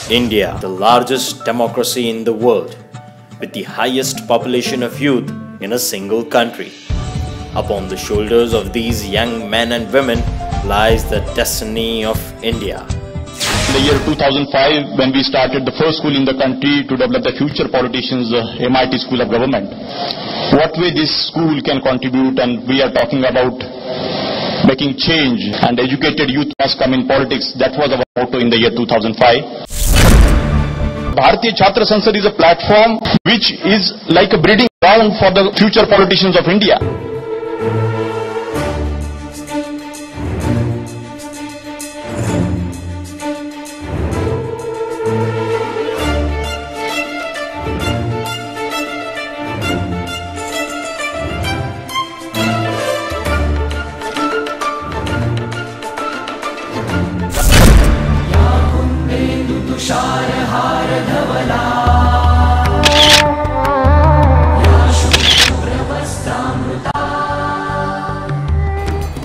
India, the largest democracy in the world, with the highest population of youth in a single country. Upon the shoulders of these young men and women lies the destiny of India. In the year 2005, when we started the first school in the country to develop the future politicians, MIT School of Government, what way this school can contribute, and we are talking about making change and educated youth must come in politics. That was our motto in the year 2005. Bharatiya Chhatra Sansad is a platform which is like a breeding ground for the future politicians of India.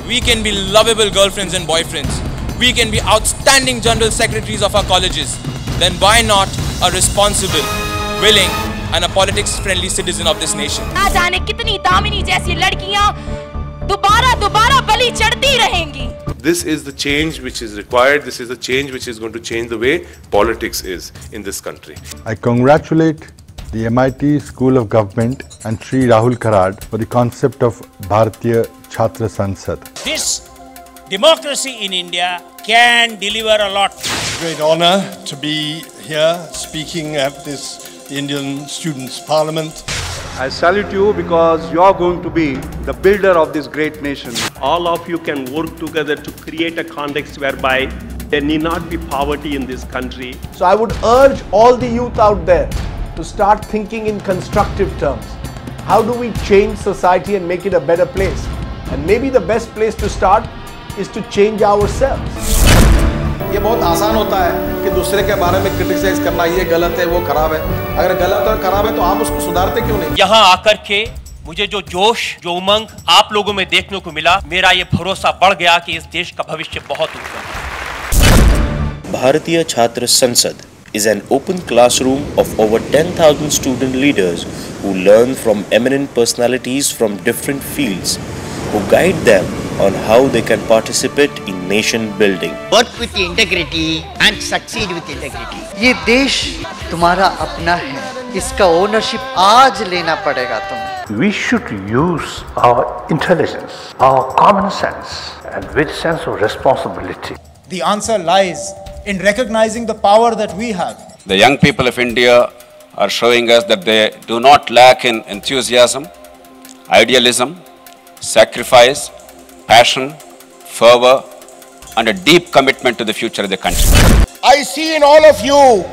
We can be lovable girlfriends and boyfriends. We can be outstanding general secretaries of our colleges. Then why not a responsible, willing and a politics-friendly citizen of this nation? ना जाने कितनी दामिनी जैसी लड़कियां दोबारा बलि चढ़ती रहेंगी. This is the change which is required. This is the change which is going to change the way politics is in this country. I congratulate the MIT School of Government and Sri Rahul Karad for the concept of Bharatiya Chhatra Sansad. This democracy in India can deliver a lot. Great honor to be here speaking at this Indian Students' Parliament. I salute you because you are going to be the builder of this great nation. All of you can work together to create a context whereby there need not be poverty in this country. So I would urge all the youth out there to start thinking in constructive terms. How do we change society and make it a better place? And maybe the best place to start is to change ourselves. ये बहुत आसान होता है कि दूसरे के बारे में क्रिटिसाइज करना, ये गलत है, वो खराब है. अगर गलत और खराब है तो आप उसको सुधारते क्यों नहीं? यहाँ आकर के मुझे जो जोश, जो उमंग आप लोगों में देखने को मिला, मेरा ये भरोसा बढ़ गया कि इस देश का भविष्य बहुत उज्जवल है. Bharatiya Chhatra Sansad is an open classroom of over 10,000 student leaders who learn from eminent personalities from different fields, who guide them on how they can participate in nation building. Work with integrity and succeed with integrity. ये देश तुम्हारा अपना है, इसका ownership आज लेना पड़ेगा तुम्हें. We should use our intelligence, our common sense, and with sense of responsibility. The answer lies in recognizing the power that we have. The young people of India are showing us that they do not lack in enthusiasm, idealism, sacrifice, passion, fervor, and a deep commitment to the future of the country. I see in all of you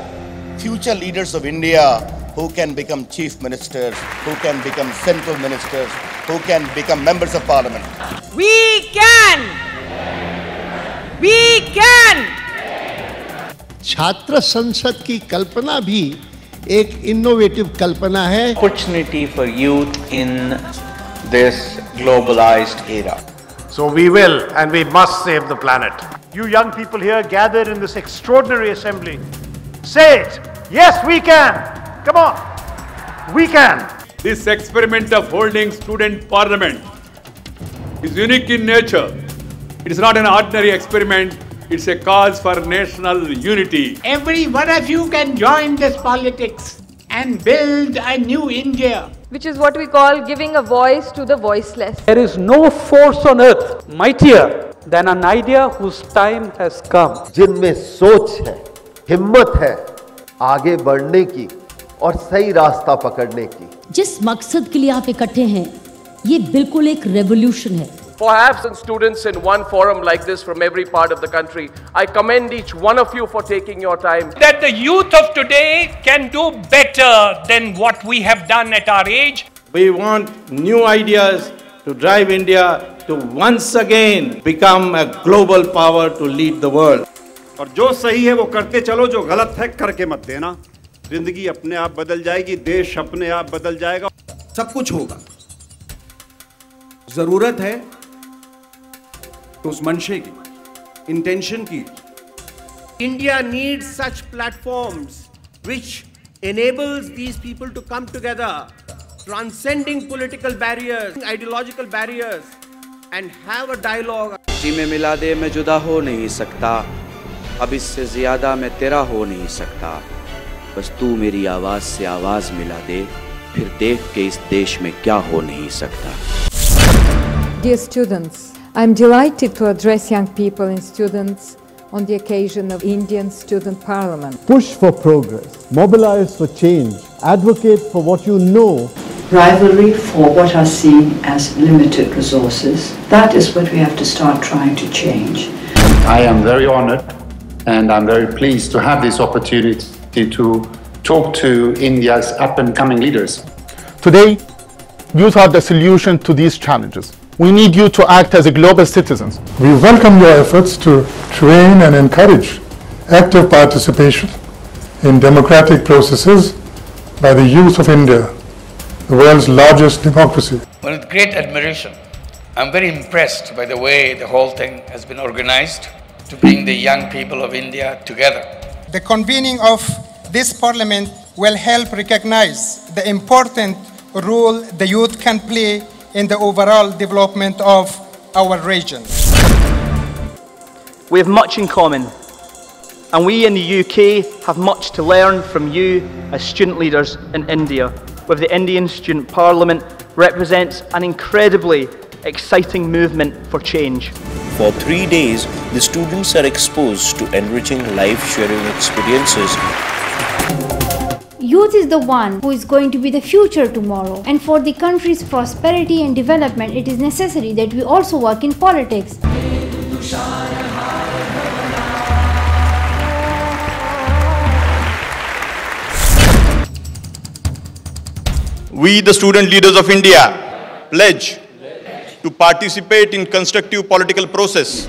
future leaders of India who can become chief ministers, who can become central ministers, who can become members of parliament. We can. We can. छात्र संसद की कल्पना भी एक innovative कल्पना है. Opportunity for youth in this globalized era. So we will and we must save the planet. You young people here gathered in this extraordinary assembly, say it. Yes, we can. Come on. We can. This experiment of holding student parliament is unique in nature. It is not an ordinary experiment. It's a cause for national unity. Every one of you can join this politics and build a new India. Which is what we call giving a voice to the voiceless. There is no force on earth mightier than an idea whose time has come. जिनमें सोच है, हिम्मत है, आगे बढ़ने की और सही रास्ता पकड़ने की. जिस मकसद के लिए आप इकट्ठे हैं, ये बिल्कुल एक रेवोल्यूशन है. For having students in one forum like this from every part of the country, I commend each one of you for taking your time. That the youth of today can do better than what we have done at our age. We want new ideas to drive India to once again become a global power to lead the world. और जो सही है वो करते चलो, जो गलत है करके मत देना. जिंदगी अपने आप बदल जाएगी, देश अपने आप बदल जाएगा. सब कुछ होगा. जरूरत है तो उस मंशे की, इंटेंशन की India needs such platforms which enables these people to come together, transcending political barriers, ideological barriers, and have a dialogue. जी में मिला दे मैं जुदा हो नहीं सकता, अब इससे ज्यादा मैं तेरा हो नहीं सकता, बस तू मेरी आवाज से आवाज मिला दे, फिर देख के इस देश में क्या हो नहीं सकता. Dear students, I am delighted to address young people and students on the occasion of Indian Student Parliament. Push for progress, mobilize for change, advocate for what you know. Rivalry for what are seen as limited resources. That is what we have to start trying to change. I am very honored and I'm very pleased to have this opportunity to talk to India's up-and-coming leaders. Today, youth are the solution to these challenges. We need you to act as global citizens. We welcome your efforts to train and encourage active participation in democratic processes by the youth of India, the world's largest democracy. Well, with great admiration, I'm very impressed by the way the whole thing has been organized to bring the young people of India together. The convening of this parliament will help recognize the important role the youth can play in the overall development of our region. We have much in common, and we in the UK have much to learn from you as student leaders in India, with the Indian Student Parliament represents an incredibly exciting movement for change. For 3 days, the students are exposed to enriching life-sharing experiences. Youth is the one who is going to be the future tomorrow, and for the country's prosperity and development, it is necessary that we also work in politics. We, the student leaders of India, pledge to participate in constructive political process